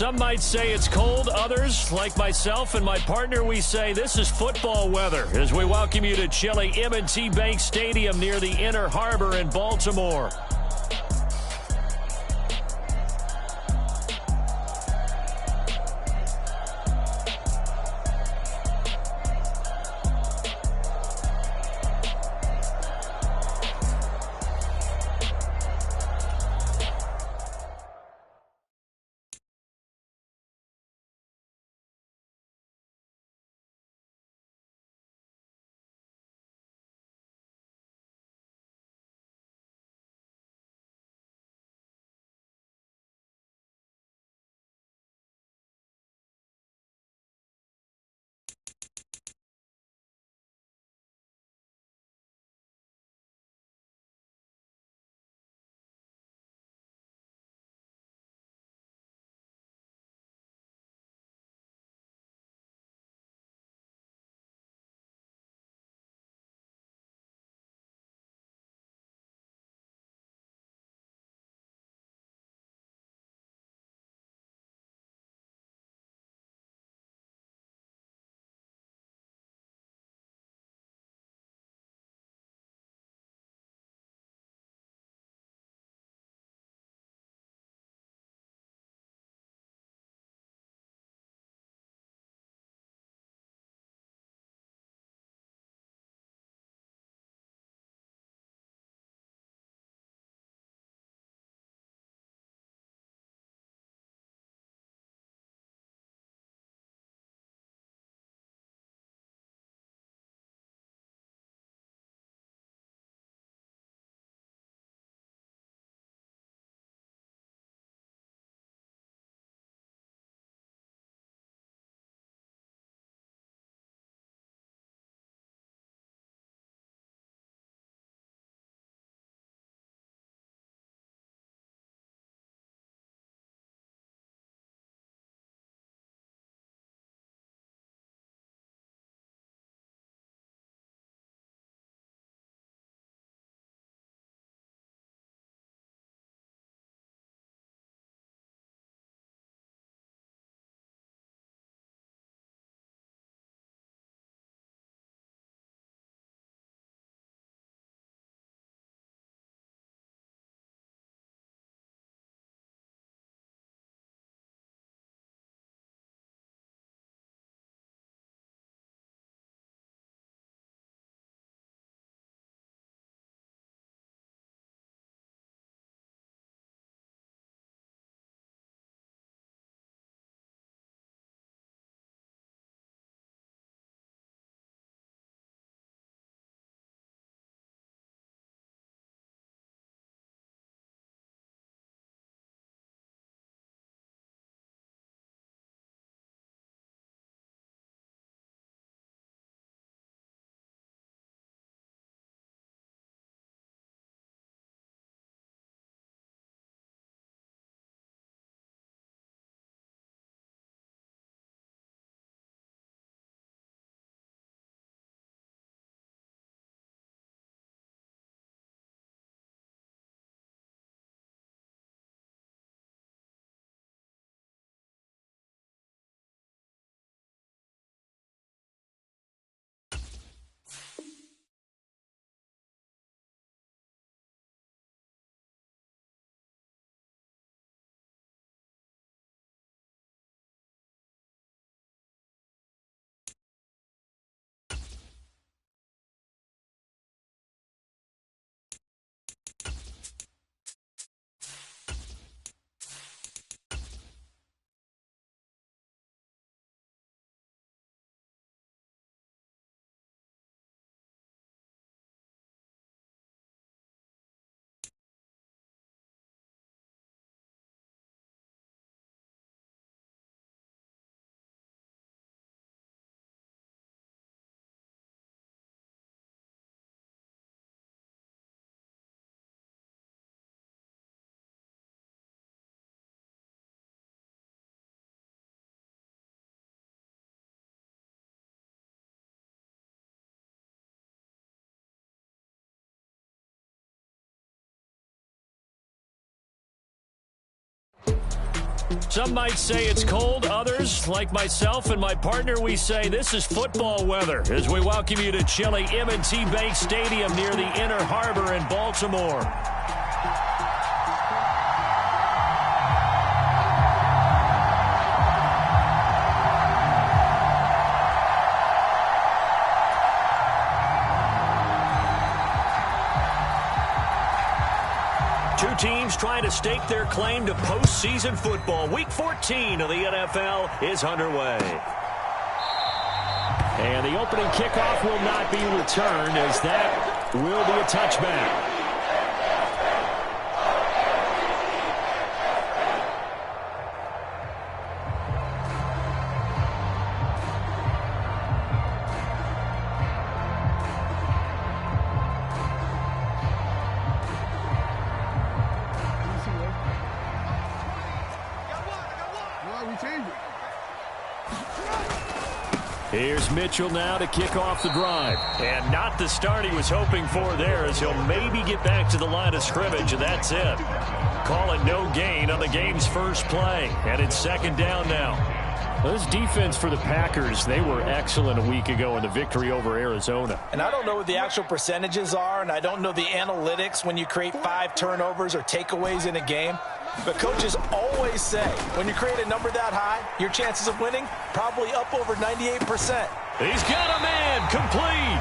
Some might say it's cold. Others, like myself and my partner, we say this is football weather as we welcome you to chilly M&T Bank Stadium near the Inner Harbor in Baltimore. Some might say it's cold. Others, like myself and my partner, we say this is football weather as we welcome you to chilly M&T Bank Stadium near the Inner Harbor in Baltimore. Two teams trying to stake their claim to postseason football. Week 14 of the NFL is underway. And the opening kickoff will not be returned, as that will be a touchback. Here's Mitchell now to kick off the drive. And not the start he was hoping for there, as he'll maybe get back to the line of scrimmage, and that's it. Call it no gain on the game's first play. And it's second down now. This defense for the Packers, they were excellent a week ago in the victory over Arizona. And I don't know what the actual percentages are, and I don't know the analytics when you create 5 turnovers or takeaways in a game. But coaches always say, when you create a number that high, your chances of winning probably up over 98%. He's got a man, complete.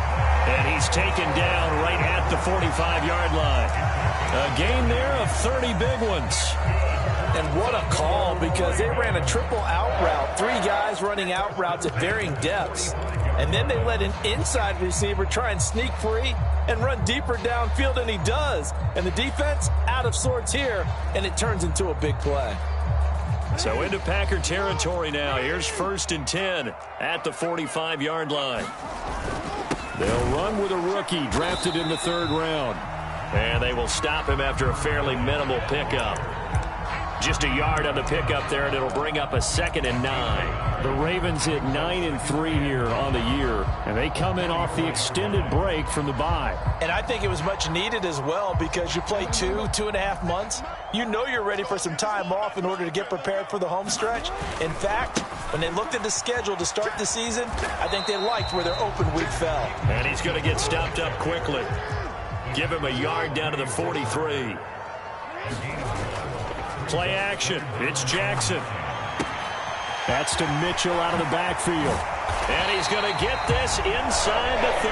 And he's taken down right at the 45-yard line. A gain there of 30 big ones. And what a call, because they ran a triple out route. 3 guys running out routes at varying depths. And then they let an inside receiver try and sneak free and run deeper downfield, and he does. And the defense out of sorts here, and it turns into a big play. So into Packer territory now. Here's 1st and 10 at the 45-yard line. They'll run with a rookie drafted in the 3rd round. And they will stop him after a fairly minimal pickup. Just a yard on the pickup there, and it'll bring up a 2nd and 9. The Ravens hit 9-3 here on the year, and they come in off the extended break from the bye. And I think it was much needed as well, because you play 2.5 months. You know you're ready for some time off in order to get prepared for the home stretch. In fact, when they looked at the schedule to start the season, I think they liked where their open week fell. And he's going to get stopped up quickly. Give him a yard down to the 43. Play action. It's Jackson. That's to Mitchell out of the backfield. And he's going to get this inside the 30.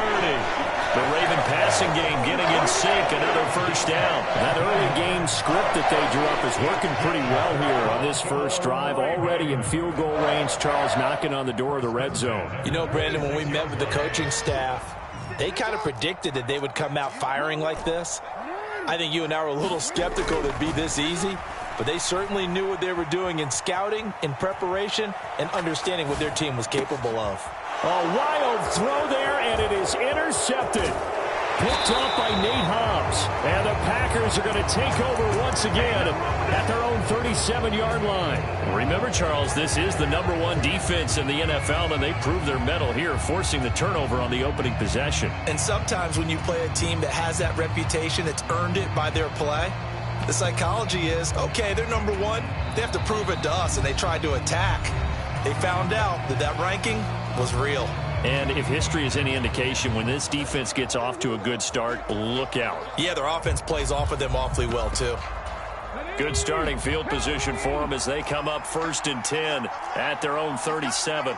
The Raven passing game getting in sync. Another 1st down. That early game script that they drew up is working pretty well here on this first drive. Already in field goal range. Charles knocking on the door of the red zone. You know, Brandon, when we met with the coaching staff, they kind of predicted that they would come out firing like this. I think you and I were a little skeptical that it'd be this easy. But they certainly knew what they were doing in scouting, in preparation, and understanding what their team was capable of. A wild throw there, and it is intercepted. Picked off by Nate Hobbs. And the Packers are going to take over once again at their own 37-yard line. Remember, Charles, this is the #1 defense in the NFL, and they proved their mettle here, forcing the turnover on the opening possession. And sometimes when you play a team that has that reputation, that's earned it by their play, the psychology is, okay, they're #1. They have to prove it to us, and they tried to attack. They found out that that ranking was real. And if history is any indication, when this defense gets off to a good start, look out. Yeah, their offense plays off of them awfully well, too. Good starting field position for them as they come up 1st and 10 at their own 37.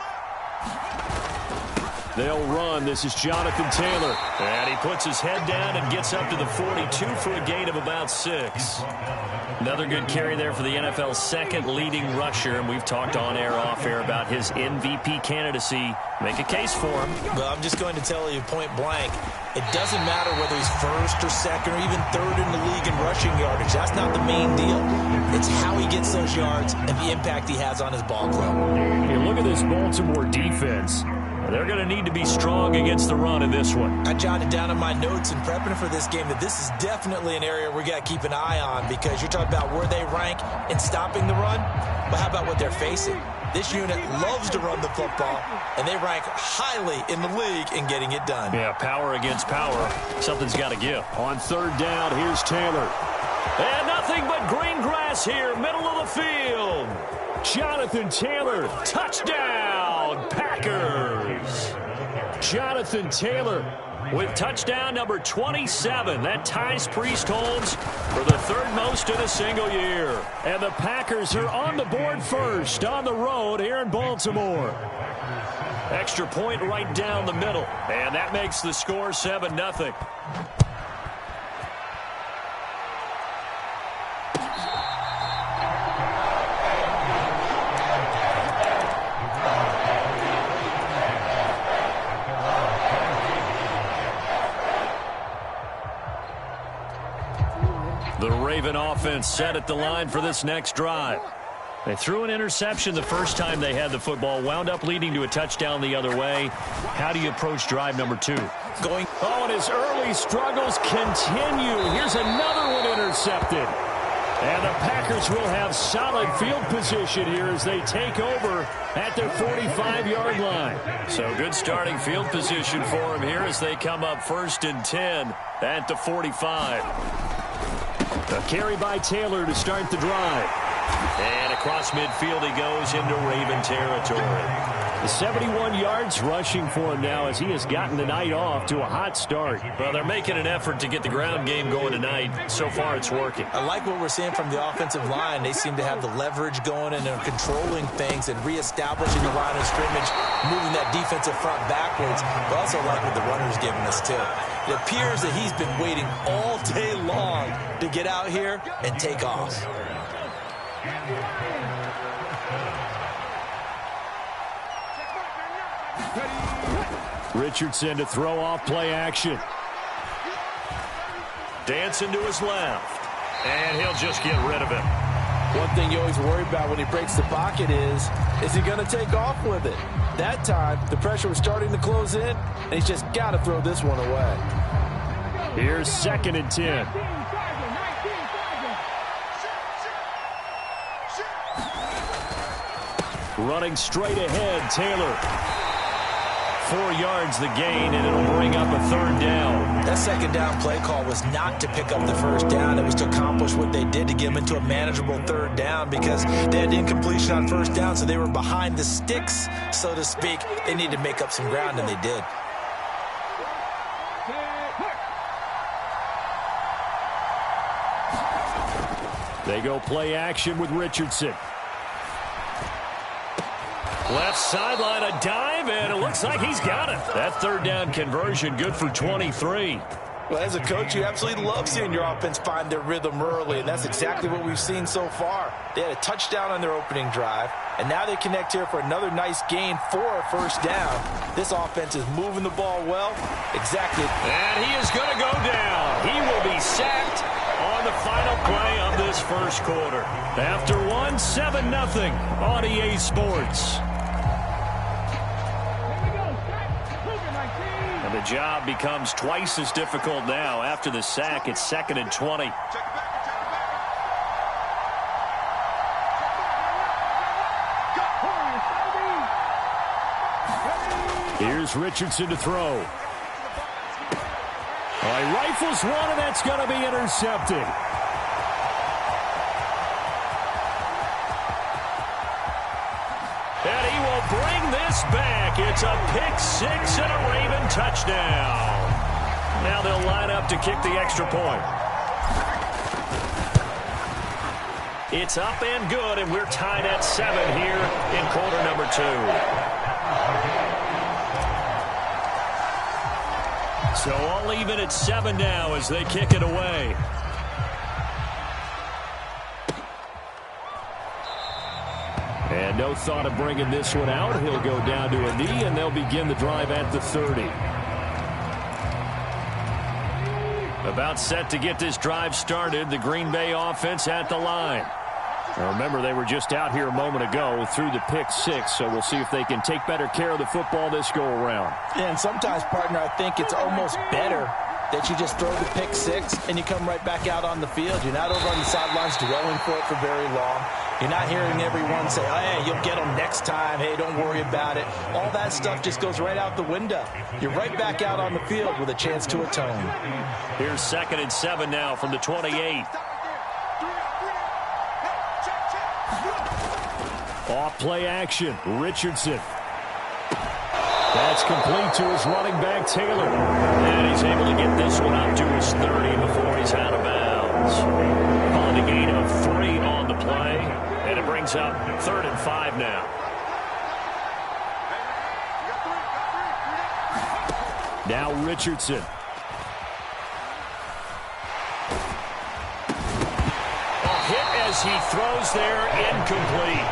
They'll run. This is Jonathan Taylor. And he puts his head down and gets up to the 42 for a gain of about 6. Another good carry there for the NFL's 2nd leading rusher. And we've talked on air, off air about his MVP candidacy. Make a case for him. Well, I'm just going to tell you point blank, it doesn't matter whether he's 1st or 2nd or even 3rd in the league in rushing yardage. That's not the main deal. It's how he gets those yards and the impact he has on his ball club. Hey, look at this Baltimore defense. They're going to need to be strong against the run in this one. I jotted down in my notes in prepping for this game that this is definitely an area we got to keep an eye on, because you're talking about where they rank in stopping the run. But how about what they're facing? This unit loves to run the football, and they rank highly in the league in getting it done. Yeah, power against power. Something's got to give. On 3rd down, here's Taylor. And nothing but green grass here, middle of the field. Jonathan Taylor, touchdown, Packers. Jonathan Taylor with touchdown number 27. That ties Priest-Holmes for the third most in a single year. And the Packers are on the board first on the road here in Baltimore. Extra point right down the middle. And that makes the score 7-0. The Raven offense set at the line for this next drive. They threw an interception the first time they had the football, wound up leading to a touchdown the other way. How do you approach drive number 2? And his early struggles continue. Here's another one intercepted. And the Packers will have solid field position here as they take over at their 45-yard line. So good starting field position for them here as they come up 1st and 10 at the 45. A carry by Taylor to start the drive. And across midfield he goes into Raven territory. 71 yards rushing for him now as he has gotten the night off to a hot start. Well, they're making an effort to get the ground game going tonight. So far it's working. I like what we're seeing from the offensive line. They seem to have the leverage going and they're controlling things and reestablishing the line of scrimmage, moving that defensive front backwards. But also like what the runner's giving us too. It appears that he's been waiting all day long to get out here and take off. Richardson to throw off play action. Dancing to his left. And he'll just get rid of it. One thing you always worry about when he breaks the pocket is he going to take off with it? That time, the pressure was starting to close in, and he's just got to throw this one away. Here's 2nd and 10. Running straight ahead, Taylor. 4 yards the gain, and it'll bring up a 3rd down. That 2nd down play call was not to pick up the 1st down. It was to accomplish what they did to get them into a manageable 3rd down because they had incompletion on 1st down, so they were behind the sticks, so to speak. They needed to make up some ground, and they did. They go play action with Richardson. Left sideline, a dive, and it looks like he's got it. That 3rd down conversion, good for 23. Well, as a coach, you absolutely love seeing your offense find their rhythm early, and that's exactly what we've seen so far. They had a touchdown on their opening drive, and now they connect here for another nice gain for a 1st down. This offense is moving the ball well. Exactly. And he is going to go down. He will be sacked on the final play of this 1st quarter. After 7-0 on EA Sports. And the job becomes twice as difficult now. After the sack, it's 2nd and 20. Here's Richardson to throw. He rifles one, and that's going to be intercepted. And he will bring this back. It's a pick-6 and a Raven touchdown. Now they'll line up to kick the extra point. It's up and good, and we're tied at 7 here in quarter number 2. So all even at 7 now as they kick it away. And no thought of bringing this one out. He'll go down to a knee, and they'll begin the drive at the 30. About set to get this drive started. The Green Bay offense at the line. Now remember, they were just out here a moment ago through the pick-6, so we'll see if they can take better care of the football this go-around. Yeah, and sometimes, partner, I think it's almost better that you just throw the pick-6 and you come right back out on the field. You're not over on the sidelines dwelling for it for very long. You're not hearing everyone say, oh, hey, you'll get them next time. Hey, don't worry about it. All that stuff just goes right out the window. You're right back out on the field with a chance to atone. Here's 2nd and 7 now from the 28. Off play action. Richardson. That's complete to his running back, Taylor. And he's able to get this one up to his 30 before he's out of bounds. On the gain of 3 on the play. And it brings up 3rd and 5 now. Now Richardson. A hit as he throws there, incomplete.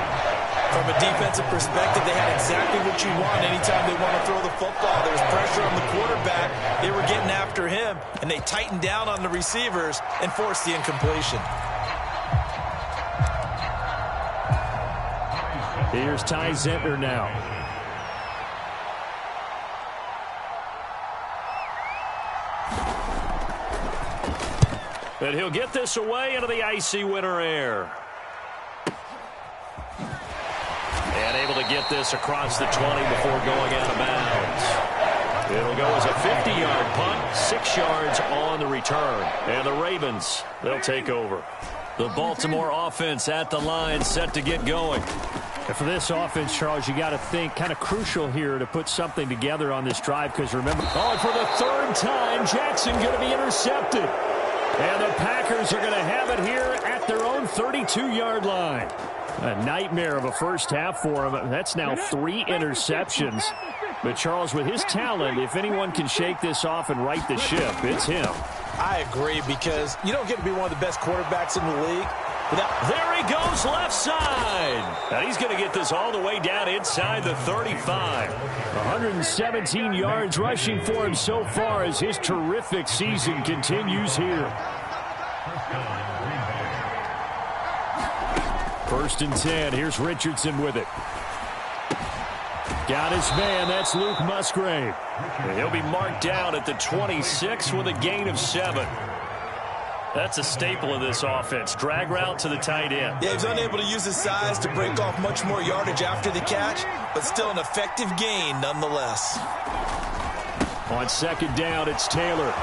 From a defensive perspective, they had exactly what you want anytime they want to throw the football. There was pressure on the quarterback. They were getting after him, and they tightened down on the receivers and forced the incompletion. Here's Ty Zentner now. And he'll get this away into the icy winter air. And able to get this across the 20 before going out of bounds. It'll go as a 50-yard punt, 6 yards on the return. And the Ravens, they'll take over. The Baltimore offense at the line, set to get going. And for this offense, Charles, you got to think kind of crucial here to put something together on this drive, because remember, and for the 3rd time, Jackson going to be intercepted. And the Packers are going to have it here at their own 32-yard line. A nightmare of a first half for him. That's now 3 interceptions. But, Charles, with his talent, if anyone can shake this off and right the ship, it's him. I agree, because you don't get to be one of the best quarterbacks in the league. There he goes, left side. And he's going to get this all the way down inside the 35. 117 yards rushing for him so far as his terrific season continues here. 1st and 10. Here's Richardson with it. Got his man. That's Luke Musgrave. And he'll be marked down at the 26 with a gain of 7. That's a staple of this offense. Drag route to the tight end. Yeah, he's unable to use his size to break off much more yardage after the catch, but still an effective gain nonetheless. On 2nd down, it's Taylor.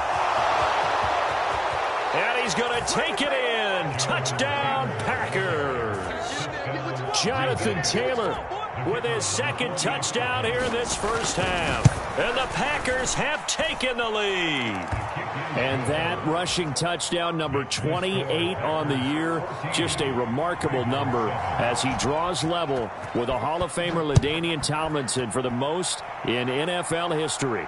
And he's going to take it in. Touchdown, Packers. Jonathan Taylor with his 2nd touchdown here in this first half. And the Packers have taken the lead. And that rushing touchdown, number 28 on the year, just a remarkable number as he draws level with a Hall of Famer LaDainian Tomlinson for the most in NFL history.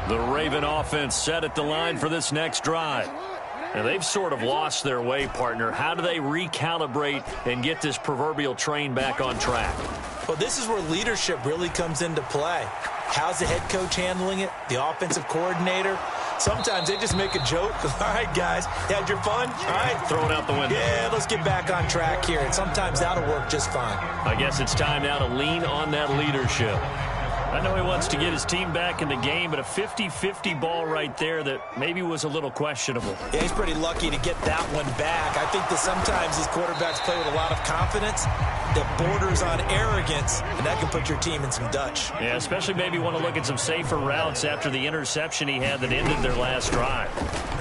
The Raven offense set at the line for this next drive. And they've sort of lost their way, partner. How do they recalibrate and get this proverbial train back on track? Well, this is where leadership really comes into play. How's the head coach handling it? The offensive coordinator? Sometimes they just make a joke. All right, guys, you had your fun? All right. Throw it out the window. Yeah, let's get back on track here. And sometimes that'll work just fine. I guess it's time now to lean on that leadership. I know he wants to get his team back in the game, but a 50-50 ball right there that maybe was a little questionable. Yeah, he's pretty lucky to get that one back. I think that sometimes these quarterbacks play with a lot of confidence that borders on arrogance, and that can put your team in some Dutch. Yeah, especially maybe want to look at some safer routes after the interception he had that ended their last drive.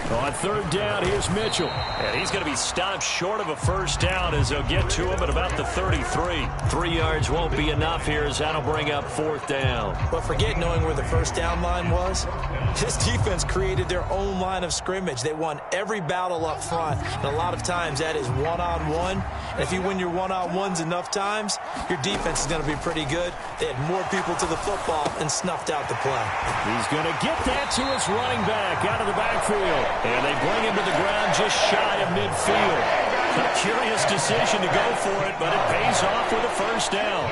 On 3rd down, here's Mitchell. And he's going to be stopped short of a first down as they'll get to him at about the 33. 3 yards won't be enough here as that'll bring up 4th down. But forget knowing where the first down line was. This defense created their own line of scrimmage. They won every battle up front, and a lot of times that is one-on-one. And if you win your one-on-ones enough times, your defense is going to be pretty good. They had more people to the football and snuffed out the play. He's going to get that to his running back out of the backfield. And they bring him to the ground just shy of midfield. A curious decision to go for it, but it pays off with a first down.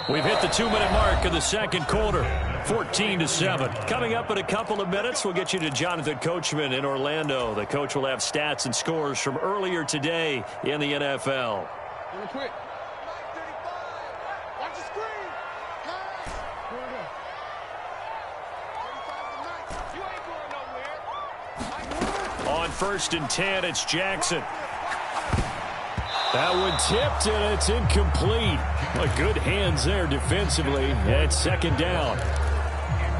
We've hit the 2-minute mark of the 2nd quarter. 14-7. Coming up in a couple of minutes, we'll get you to Jonathan Coachman in Orlando. The coach will have stats and scores from earlier today in the NFL. Quick. on 1st and 10. It's Jackson. That one tipped, and it's incomplete. But good hands there defensively. It's 2nd down.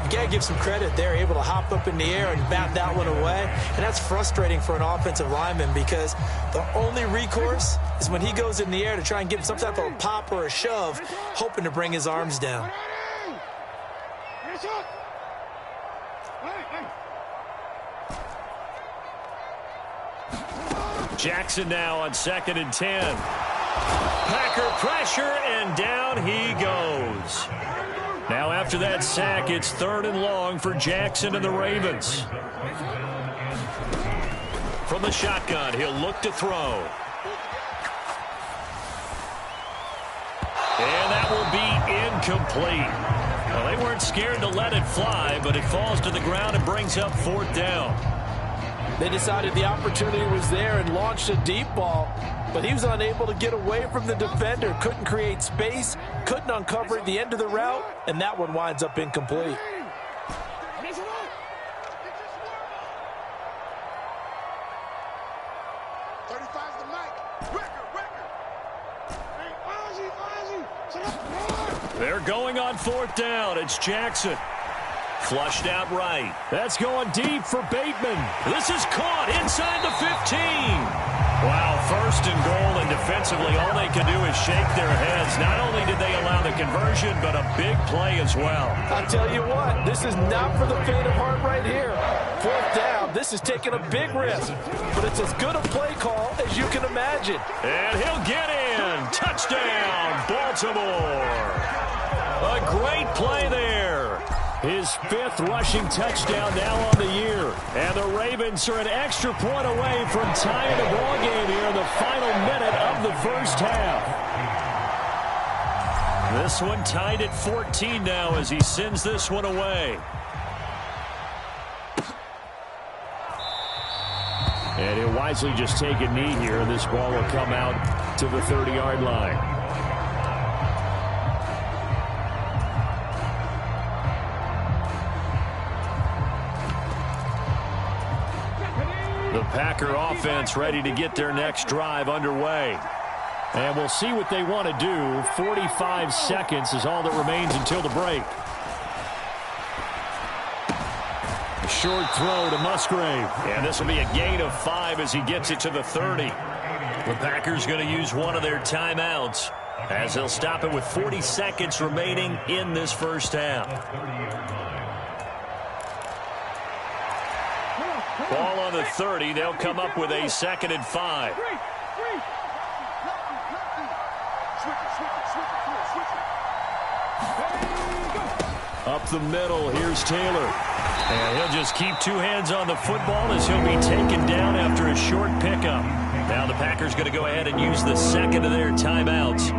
You got to give some credit. They're able to hop up in the air and bat that one away. And that's frustrating for an offensive lineman because the only recourse is when he goes in the air to try and give some type of a pop or a shove, hoping to bring his arms down. Jackson now on 2nd and 10. Packer pressure, and down he goes. Now after that sack, it's 3rd and long for Jackson and the Ravens. From the shotgun, he'll look to throw. And that will be incomplete. Well, they weren't scared to let it fly, but it falls to the ground and brings up 4th down. They decided the opportunity was there and launched a deep ball, but he was unable to get away from the defender, couldn't create space, couldn't uncover the end of the route, and that one winds up incomplete. They're going on 4th down. It's Jackson. Flushed out right. That's going deep for Bateman. This is caught inside the 15. Wow, 1st and goal, and defensively all they can do is shake their heads. Not only did they allow the conversion, but a big play as well. I'll tell you what, this is not for the faint of heart right here. 4th down, this is taking a big risk, but it's as good a play call as you can imagine. And he'll get in. Touchdown, Baltimore. A great play there. His 5th rushing touchdown now on the year. And the Ravens are an extra point away from tying the ball game here in the final minute of the 1st half. This one tied at 14 now as he sends this one away. And he'll wisely just take a knee here, and this ball will come out to the 30-yard line. The Packer offense ready to get their next drive underway. And we'll see what they want to do. 45 seconds is all that remains until the break. A short throw to Musgrave. And this will be a gain of 5 as he gets it to the 30. The Packers going to use one of their timeouts as they'll stop it with 40 seconds remaining in this 1st half. Ball on the 30. They'll come up with a 2nd and 5. Up the middle, here's Taylor. And he'll just keep 2 hands on the football as he'll be taken down after a short pickup. Now the Packers going to go ahead and use the 2nd of their timeouts.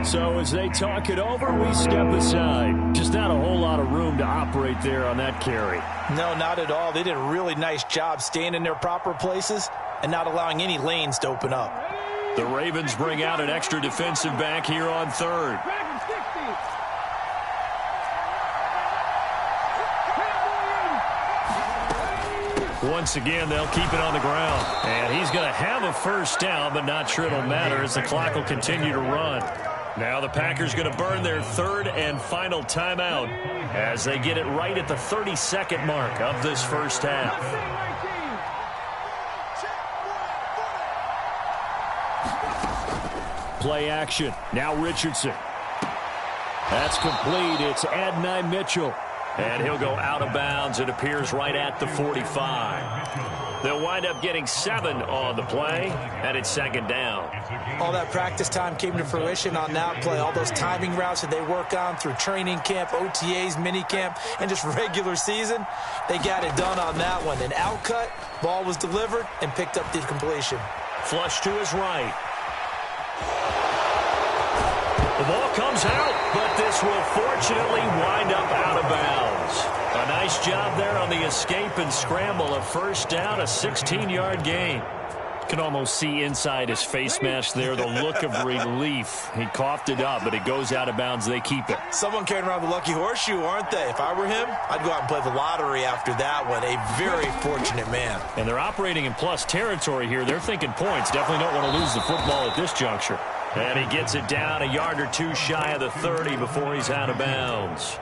So as they talk it over, we step aside. Just not a whole lot of room to operate there on that carry. No, not at all. They did a really nice job staying in their proper places and not allowing any lanes to open up. The Ravens bring out an extra defensive back here on 3rd. Once again, they'll keep it on the ground. And he's going to have a 1st down, but not sure it'll matter as the clock will continue to run. Now the Packers going to burn their 3rd and final timeout as they get it right at the 32nd mark of this 1st half. Play action. Now Richardson. That's complete. It's Adonai Mitchell. And he'll go out of bounds. It appears right at the 45. They'll wind up getting 7 on the play, and it's 2nd down. All that practice time came to fruition on that play. All those timing routes that they work on through training camp, OTAs, minicamp, and just regular season, they got it done on that one. An outcut, ball was delivered, and picked up the completion. Flush to his right. The ball comes out, but this will fortunately wind up out of bounds. A nice job there on the escape and scramble. A 1st down, a 16-yard gain. Can almost see inside his face mask there the look of relief. He coughed it up, but it goes out of bounds. They keep it. Someone carrying around the lucky horseshoe, aren't they? If I were him, I'd go out and play the lottery after that one. A very fortunate man. And they're operating in plus territory here. They're thinking points. Definitely don't want to lose the football at this juncture. And he gets it down a yard or two shy of the 30 before he's out of bounds.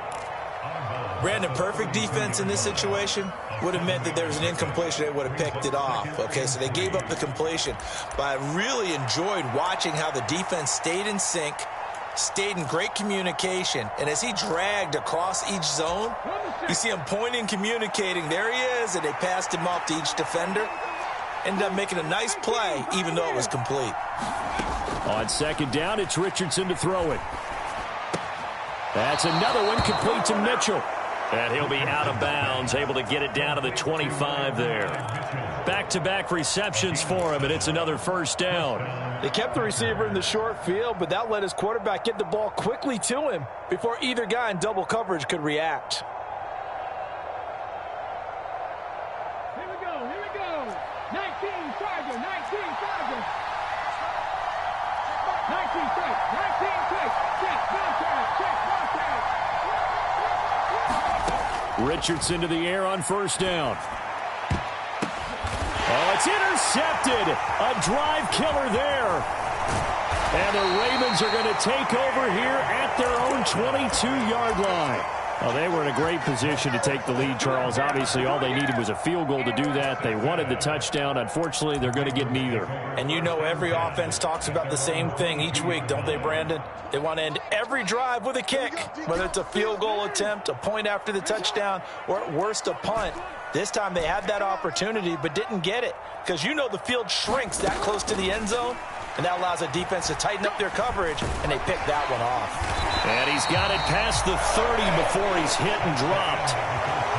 Brandon, perfect defense in this situation would have meant that there was an incompletion. They would have picked it off. Okay, so they gave up the completion. But I really enjoyed watching how the defense stayed in sync, stayed in great communication. And as he dragged across each zone, you see him pointing, communicating. There he is, and they passed him off to each defender. Ended up making a nice play, even though it was complete. On second down, it's Richardson to throw it. That's another one complete to Mitchell. And he'll be out of bounds, able to get it down to the 25 there. Back-to-back receptions for him, and it's another first down. They kept the receiver in the short field, but that let his quarterback get the ball quickly to him before either guy in double coverage could react. Here we go. 19 Charger, 19 Charger. 19 strike, 19 strike. Check, contact, check, contact. Richardson to the air on first down. Oh, it's intercepted. A drive killer there. And the Ravens are going to take over here at their own 22-yard line. Well, they were in a great position to take the lead, Charles. Obviously, all they needed was a field goal to do that. They wanted the touchdown. Unfortunately, they're going to get neither. And you know every offense talks about the same thing each week, don't they, Brandon? They want to end every drive with a kick, whether it's a field goal attempt, a point after the touchdown, or at worst, a punt. This time they had that opportunity but didn't get it because you know the field shrinks that close to the end zone, and that allows a defense to tighten up their coverage, and they pick that one off. And he's got it past the 30 before he's hit and dropped.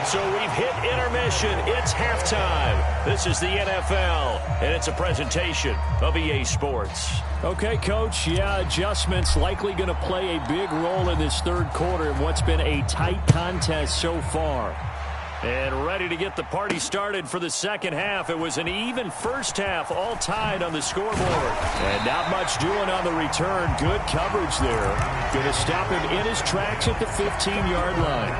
So we've hit intermission. It's halftime. This is the NFL, and it's a presentation of EA Sports. Okay, Coach, yeah, adjustments likely going to play a big role in this third quarter in what's been a tight contest so far. And ready to get the party started for the second half. It was an even first half, all tied on the scoreboard. And not much doing on the return. Good coverage there. Going to stop him in his tracks at the 15-yard line.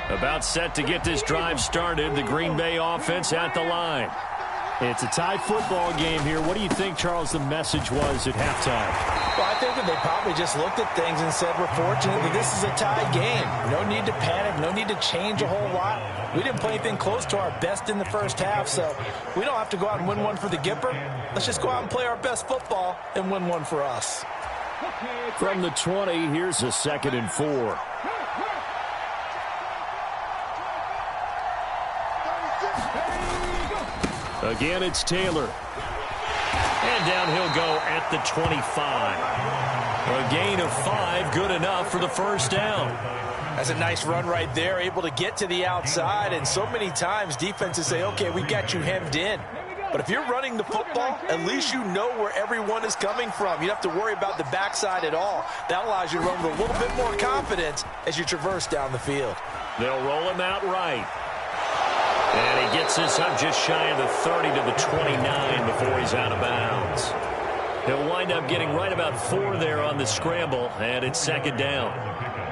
About set to get this drive started. The Green Bay offense at the line. It's a tie football game here. What do you think, Charles, the message was at halftime? Well, I think that they probably just looked at things and said, we're fortunate that this is a tie game. No need to panic. No need to change a whole lot. We didn't play anything close to our best in the first half, so we don't have to go out and win one for the Gipper. Let's just go out and play our best football and win one for us. From the 20, here's a 2nd and 4. Again, it's Taylor. And down he'll go at the 25. A gain of 5, good enough for the first down. That's a nice run right there, able to get to the outside. And so many times defenses say, okay, we got you hemmed in. But if you're running the football, at least you know where everyone is coming from. You don't have to worry about the backside at all. That allows you to run with a little bit more confidence as you traverse down the field. They'll roll him out right. And he gets this up just shy of the 30 to the 29 before he's out of bounds. He'll wind up getting right about 4 there on the scramble, and it's 2nd down.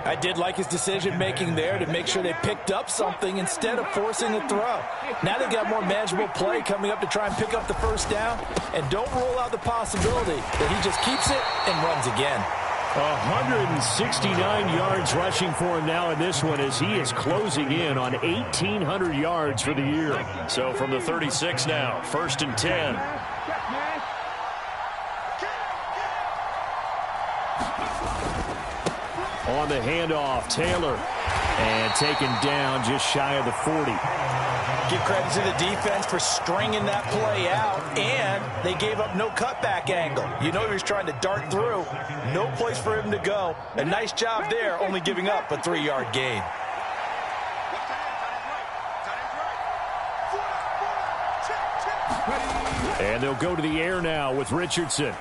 I did like his decision-making there to make sure they picked up something instead of forcing a throw. Now they've got more manageable play coming up to try and pick up the first down, and don't rule out the possibility that he just keeps it and runs again. 169 yards rushing for him now in this one as he is closing in on 1,800 yards for the year. So from the 36 now, 1st and 10. On the handoff, Taylor. And taken down just shy of the 40. Give credit to the defense for stringing that play out, and they gave up no cutback angle. You know he was trying to dart through. No place for him to go. A nice job there, only giving up a 3-yard gain. And they'll go to the air now with Richardson.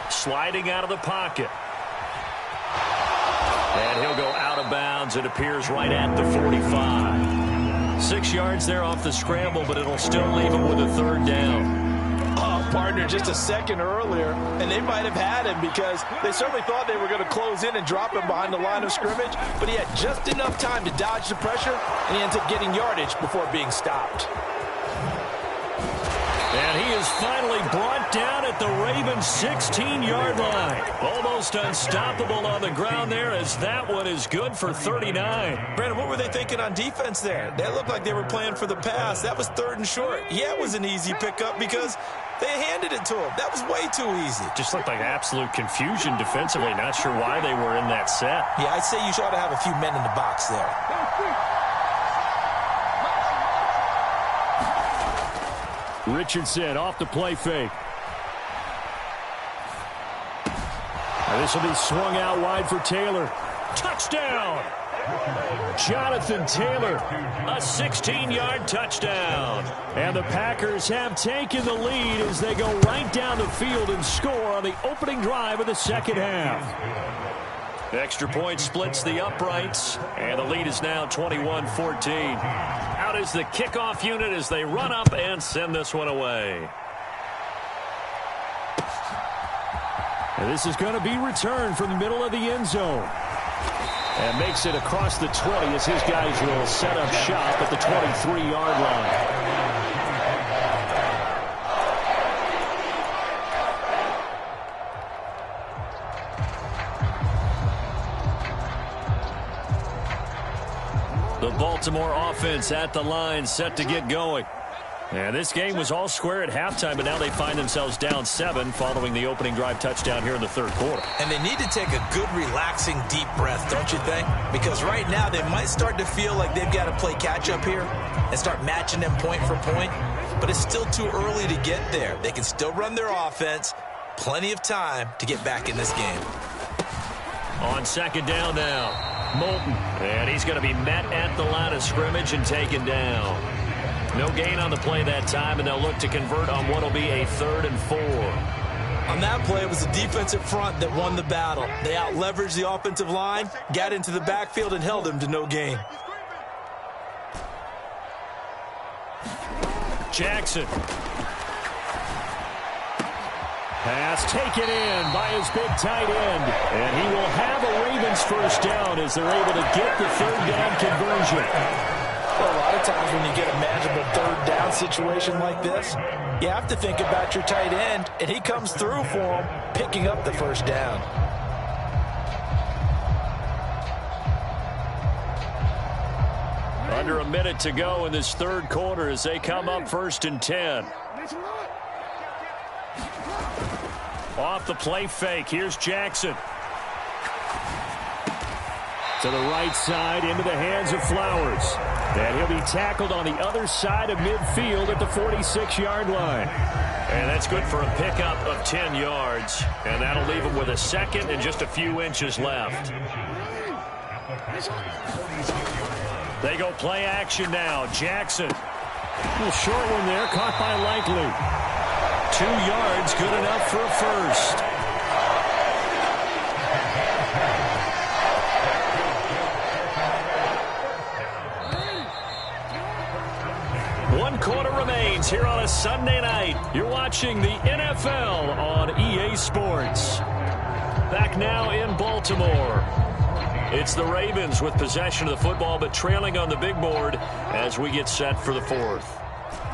Sliding out of the pocket. And he'll go out of bounds. It appears right at the 45. 6 yards there off the scramble, but it'll still leave him with a third down. Oh, partner, just a second earlier, and they might have had him because they certainly thought they were going to close in and drop him behind the line of scrimmage, but he had just enough time to dodge the pressure, and he ends up getting yardage before being stopped. And he is finally brought down at the Ravens' 16-yard line. Almost unstoppable on the ground there, as that one is good for 39. Brandon, what were they thinking on defense there? They looked like they were playing for the pass. That was 3rd and short. Yeah, it was an easy pickup because they handed it to him. That was way too easy. Just looked like absolute confusion defensively. Not sure why they were in that set. Yeah, I'd say you ought to have a few men in the box there. Richardson off the play fake. And this will be swung out wide for Taylor. Touchdown! Jonathan Taylor, a 16-yard touchdown. And the Packers have taken the lead as they go right down the field and score on the opening drive of the second half. The extra point splits the uprights, and the lead is now 21-14. Out is the kickoff unit as they run up and send this one away. And this is going to be returned from the middle of the end zone. And makes it across the 20 as his guys will set up shop at the 23-yard line. The Baltimore offense at the line, set to get going. And this game was all square at halftime, but now they find themselves down 7 following the opening drive touchdown here in the third quarter. And they need to take a good, relaxing, deep breath, don't you think? Because right now they might start to feel like they've got to play catch-up here and start matching them point for point. But it's still too early to get there. They can still run their offense. Plenty of time to get back in this game. On second down now, Moulton. And he's going to be met at the line of scrimmage and taken down. No gain on the play that time, and they'll look to convert on what will be a 3rd and 4. On that play, it was the defensive front that won the battle. They out-leveraged the offensive line, got into the backfield, and held him to no gain. Jackson. Pass taken in by his big tight end. And he will have a Ravens first down as they're able to get the 3rd down conversion. Well, a lot of times when you get a manageable 3rd down situation like this, you have to think about your tight end, and he comes through for him, picking up the first down. Under a minute to go in this third quarter as they come up 1st and 10. Off the play fake, here's Jackson. To the right side, into the hands of Flowers. And he'll be tackled on the other side of midfield at the 46-yard line. And that's good for a pickup of 10 yards. And that'll leave him with a second and just a few inches left. They go play action now. Jackson. A little short one there, caught by Likely. 2 yards, good enough for a first. Quarter remains here on a Sunday night. You're watching the NFL on EA Sports. Back now in Baltimore. It's the Ravens with possession of the football, but trailing on the big board as we get set for the 4th.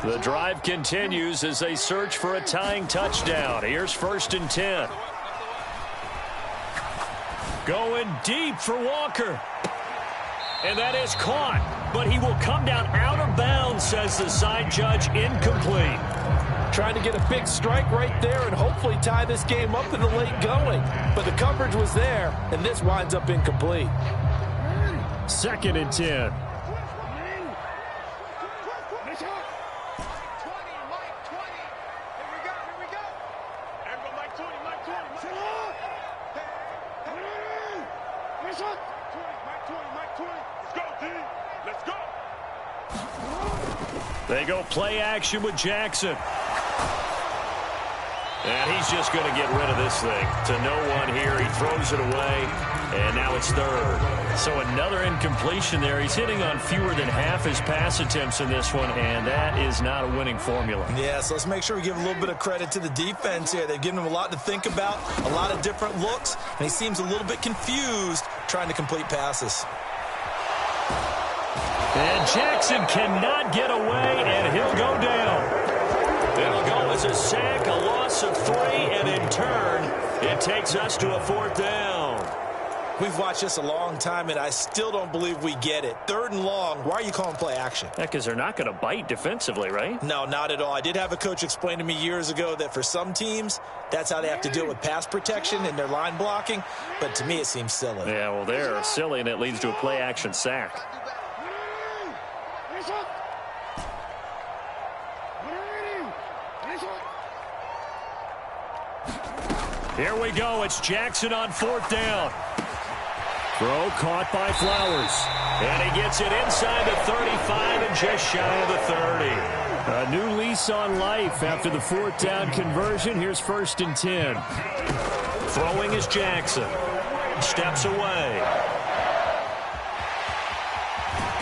The drive continues as they search for a tying touchdown. Here's 1st and 10. Going deep for Walker. And that is caught, but he will come down out of bounds, says the side judge, incomplete. Trying to get a big strike right there and hopefully tie this game up in the late going. But the coverage was there, and this winds up incomplete. 2nd and 10. They go play action with Jackson. And he's just going to get rid of this thing. To no one here. He throws it away, and now it's third. So another incompletion there. He's hitting on fewer than half his pass attempts in this one, and that is not a winning formula. Yeah, so let's make sure we give a little bit of credit to the defense here. They've given him a lot to think about, a lot of different looks, and he seems a little bit confused trying to complete passes. And Jackson cannot get away, and he'll go down. It'll go as a sack, a loss of 3, and in turn, it takes us to a 4th down. We've watched this a long time, and I still don't believe we get it. 3rd and long, why are you calling play action? Because they're not going to bite defensively, right? No, not at all. I did have a coach explain to me years ago that for some teams, that's how they have to deal with pass protection and their line blocking, but to me it seems silly. Yeah, well, they're silly, and it leads to a play action sack. Here we go. It's Jackson on 4th down. Throw caught by Flowers. And he gets it inside the 35 and just shy of the 30. A new lease on life after the 4th down conversion. Here's 1st and 10. Throwing is Jackson. Steps away.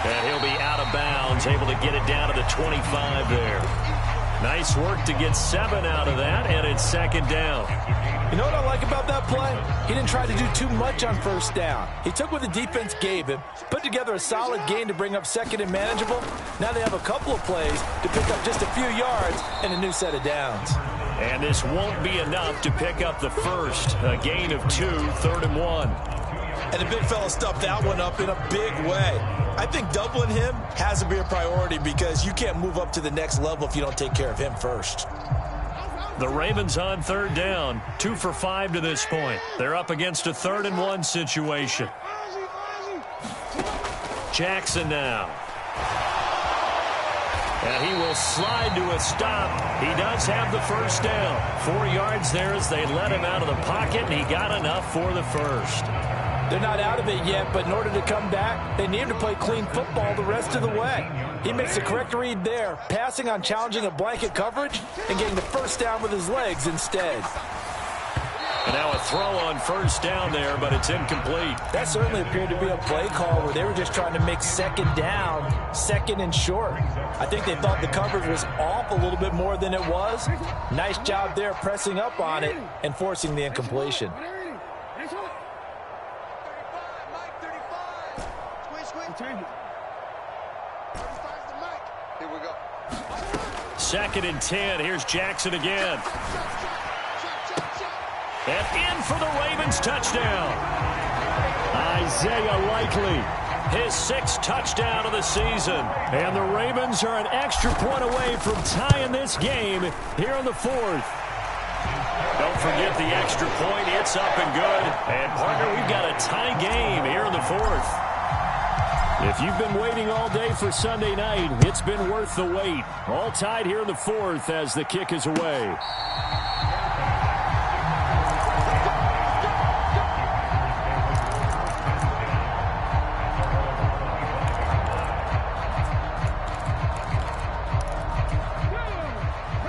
And he'll be out of bounds, able to get it down to the 25 there. Nice work to get 7 out of that, and it's 2nd down. You know what I like about that play? He didn't try to do too much on 1st down. He took what the defense gave him, put together a solid gain to bring up 2nd and manageable. Now they have a couple of plays to pick up just a few yards and a new set of downs. And this won't be enough to pick up the first. A gain of 2, 3rd and 1. And the big fella stuffed that one up in a big way. I think doubling him has to be a priority because you can't move up to the next level if you don't take care of him first. The Ravens on 3rd down, 2 for 5 to this point. They're up against a 3rd and 1 situation. Jackson now. And he will slide to a stop. He does have the 1st down. 4 yards there as they let him out of the pocket, and he got enough for the first. They're not out of it yet, but in order to come back, they need him to play clean football the rest of the way. He makes the correct read there, passing on challenging a blanket coverage and getting the 1st down with his legs instead. And now a throw on 1st down there, but it's incomplete. That certainly appeared to be a play call where they were just trying to make 2nd down, 2nd and short. I think they thought the coverage was off a little bit more than it was. Nice job there pressing up on it and forcing the incompletion. 2nd and 10. Here's Jackson again. And in for the Ravens touchdown. Isaiah Likely. His 6th touchdown of the season. And the Ravens are an extra point away from tying this game here in the 4th. Don't forget the extra point. It's up and good. And, partner, we've got a tie game here in the 4th. If you've been waiting all day for Sunday night, it's been worth the wait. All tied here in the 4th as the kick is away.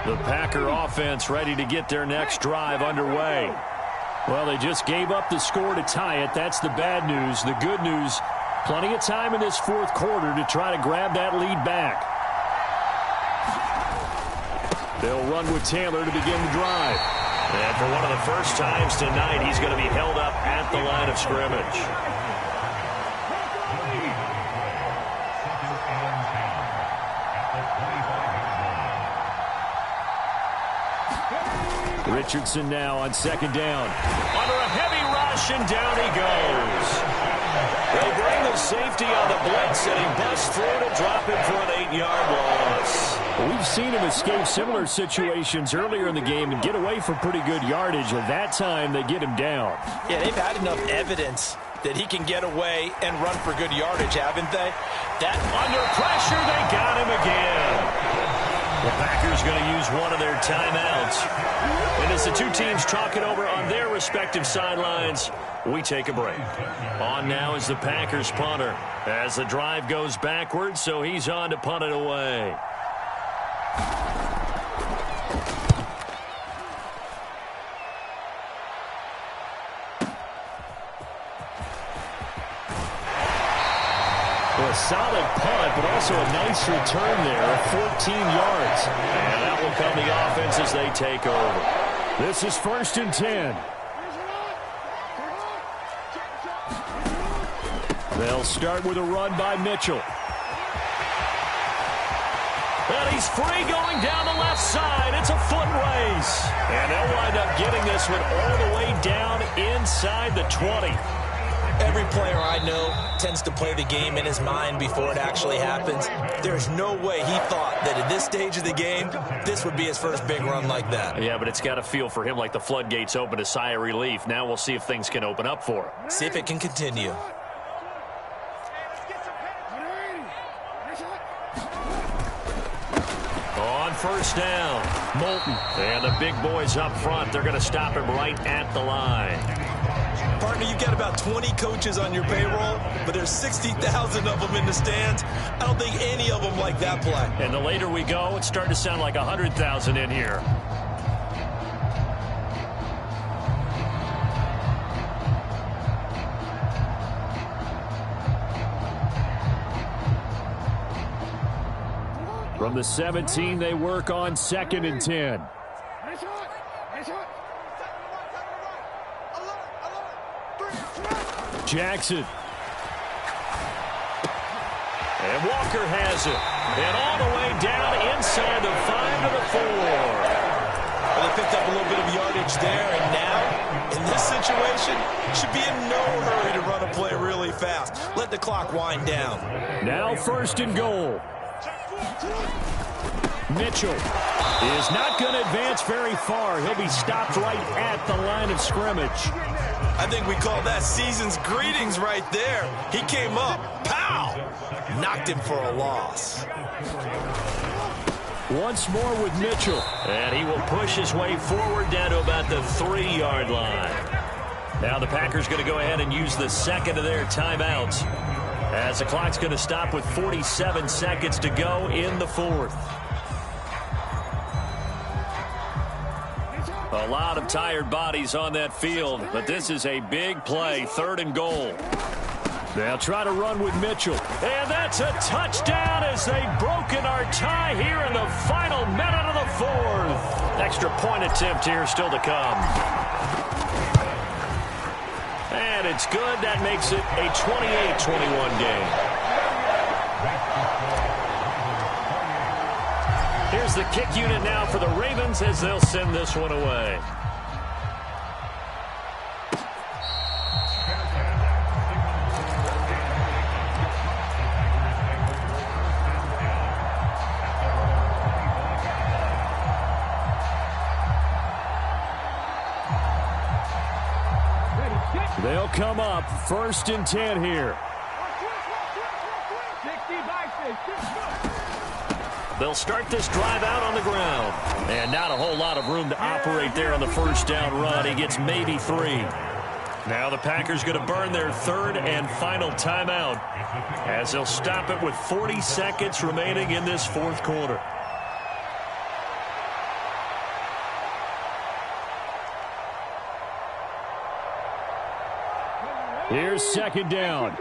The Packer offense ready to get their next drive underway. Well, they just gave up the score to tie it. That's the bad news. The good news, plenty of time in this 4th quarter to try to grab that lead back. They'll run with Taylor to begin the drive. And for one of the first times tonight, he's going to be held up at the line of scrimmage. Richardson now on 2nd down. Under a heavy rush, and down he goes. They bring the safety on the blitz, and he busts through to drop him for an 8-yard loss. We've seen him escape similar situations earlier in the game and get away from pretty good yardage. At that time, they get him down. Yeah, they've had enough evidence that he can get away and run for good yardage, haven't they? That under pressure, they got him again. The Packers going to use one of their timeouts. And as the two teams talk it over on their respective sidelines, we take a break. On now is the Packers punter as the drive goes backwards, so he's on to punt it away. solid punt, but also a nice return there of 14 yards. And that will come the offense as they take over. This is 1st and 10. They'll start with a run by Mitchell. And he's free going down the left side. It's a foot race. And they'll wind up getting this one all the way down inside the 20. Every player I know tends to play the game in his mind before it actually happens. There's no way he thought that at this stage of the game, this would be his first big run like that. Yeah, but it's got to feel for him like the floodgates open, a sigh of relief. Now we'll see if things can open up for him. See if it can continue. On 1st down, Moulton. And the big boys up front, they're going to stop him right at the line. Partner, you've got about 20 coaches on your payroll, but there's 60,000 of them in the stands. I don't think any of them like that play. And the later we go, it's starting to sound like 100,000 in here. From the 17, they work on 2nd and 10. Jackson. And Walker has it. And all the way down inside the 5 to the 4. Well, they picked up a little bit of yardage there, and now, in this situation, should be in no hurry to run a play really fast. Let the clock wind down. Now 1st and goal. Mitchell is not going to advance very far. He'll be stopped right at the line of scrimmage. I think we call that season's greetings right there. He came up, pow! Knocked him for a loss. Once more with Mitchell. And he will push his way forward down to about the 3-yard line. Now the Packers going to go ahead and use the second of their timeouts, as the clock's going to stop with 47 seconds to go in the 4th. A lot of tired bodies on that field, but this is a big play, 3rd and goal. They'll try to run with Mitchell. And that's a touchdown as they've broken our tie here in the final minute of the 4th. Extra point attempt here still to come. And it's good. That makes it a 28-21 game. Here's the kick unit now for the Ravens as they'll send this one away. They'll come up 1st and 10 here. They'll start this drive out on the ground. And not a whole lot of room to operate there on the 1st down run. He gets maybe 3. Now the Packers going to burn their 3rd and final timeout, as they'll stop it with 40 seconds remaining in this 4th quarter. Here's 2nd down.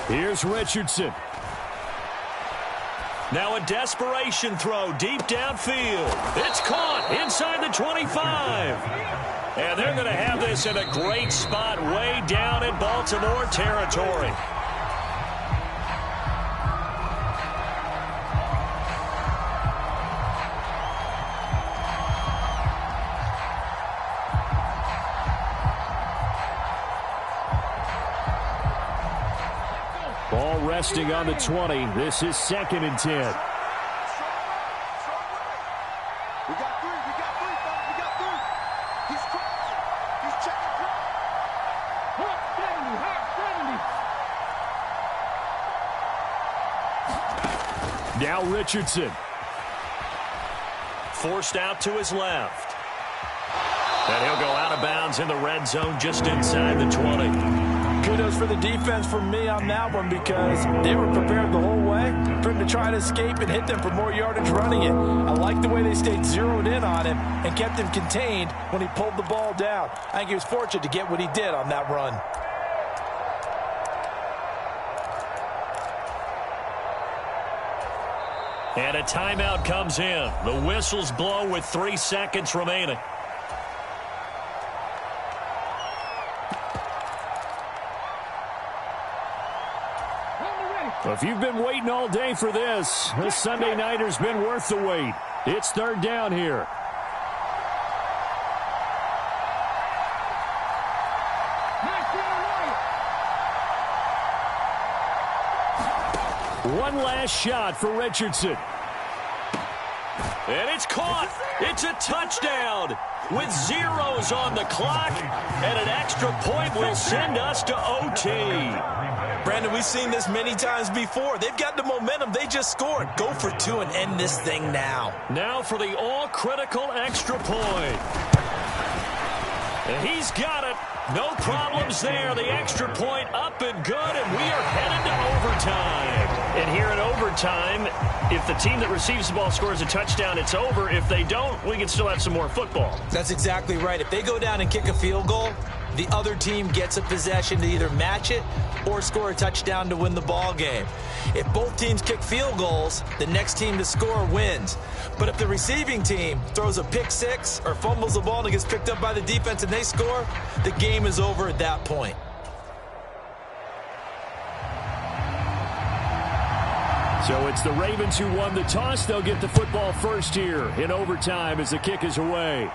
Here's Richardson. Now a desperation throw deep downfield. It's caught inside the 25. And they're going to have this in a great spot way down in Baltimore territory. Ball resting on the 20. This is 2nd and 10. We got 3. We got 3, fellas. We got 3. He's crossing. He's checking cross. Hot 70. Hot 70. Now Richardson. Forced out to his left. And he'll go out of bounds in the red zone just inside the 20. kudos for the defense from me on that one because they were prepared the whole way for him to try to escape and hit them for more yardage running it. I like the way they stayed zeroed in on him and kept him contained when he pulled the ball down. I think he was fortunate to get what he did on that run. And a timeout comes in. The whistles blow with 3 seconds remaining. If you've been waiting all day for this Sunday nighter's been worth the wait. It's third down here. One last shot for Richardson. And it's caught. It's a touchdown with zeros on the clock. And an extra point will send us to OT. Brandon, we've seen this many times before. They've got the momentum. They just scored. Go for 2 and end this thing now. Now for the all-critical extra point. And he's got it. No problems there. The extra point up and good, and we are headed to overtime. And here in overtime, if the team that receives the ball scores a touchdown, it's over. If they don't, we can still have some more football. That's exactly right. If they go down and kick a field goal, the other team gets a possession to either match it or score a touchdown to win the ball game. If both teams kick field goals, the next team to score wins. But if the receiving team throws a pick six or fumbles the ball and it gets picked up by the defense and they score, the game is over at that point. So it's the Ravens who won the toss. They'll get the football first here in overtime as the kick is away.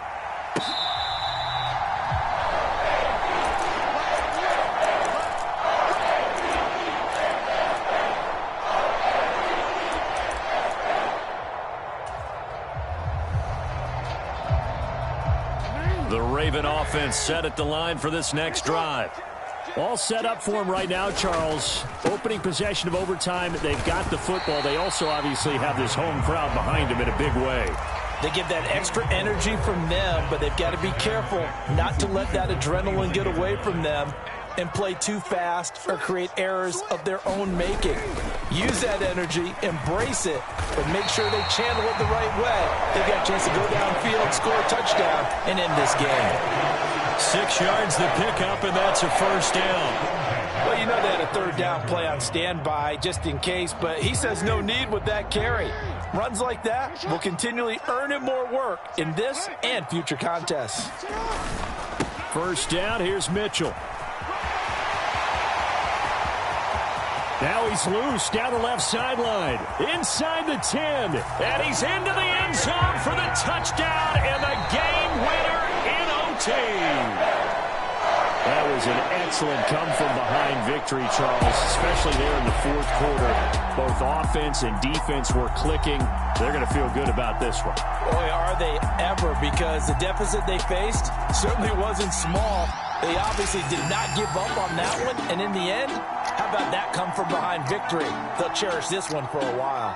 The Raven offense set at the line for this next drive. All set up for him right now, Charles. Opening possession of overtime. They've got the football. They also obviously have this home crowd behind them in a big way. They get that extra energy from them, but they've got to be careful not to let that adrenaline get away from them and play too fast or create errors of their own making. Use that energy, embrace it, but make sure they channel it the right way. They've got a chance to go downfield, score a touchdown, and end this game. 6 yards the pickup, and that's a first down. Well, you know they had a third down play on standby just in case, but he says no need with that carry. Runs like that will continually earn him more work in this and future contests. First down, here's Mitchell. Now he's loose down the left sideline. Inside the 10. And he's into the end zone for the touchdown and the game winner in OT. That was an excellent come-from-behind victory, Charles, especially there in the fourth quarter. Both offense and defense were clicking. They're going to feel good about this one. Boy, are they ever, because the deficit they faced certainly wasn't small. They obviously did not give up on that one, and in the end, how about that come-from-behind victory? They'll cherish this one for a while.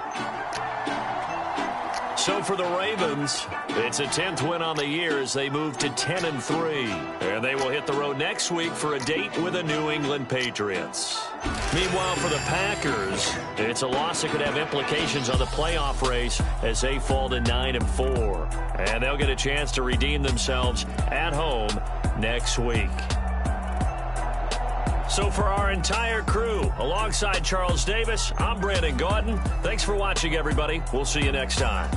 So for the Ravens, it's a 10th win on the year as they move to 10-3. And they will hit the road next week for a date with the New England Patriots. Meanwhile, for the Packers, it's a loss that could have implications on the playoff race as they fall to 9-4. And they'll get a chance to redeem themselves at home next week. So for our entire crew, alongside Charles Davis, I'm Brandon Gaudin. Thanks for watching, everybody. We'll see you next time.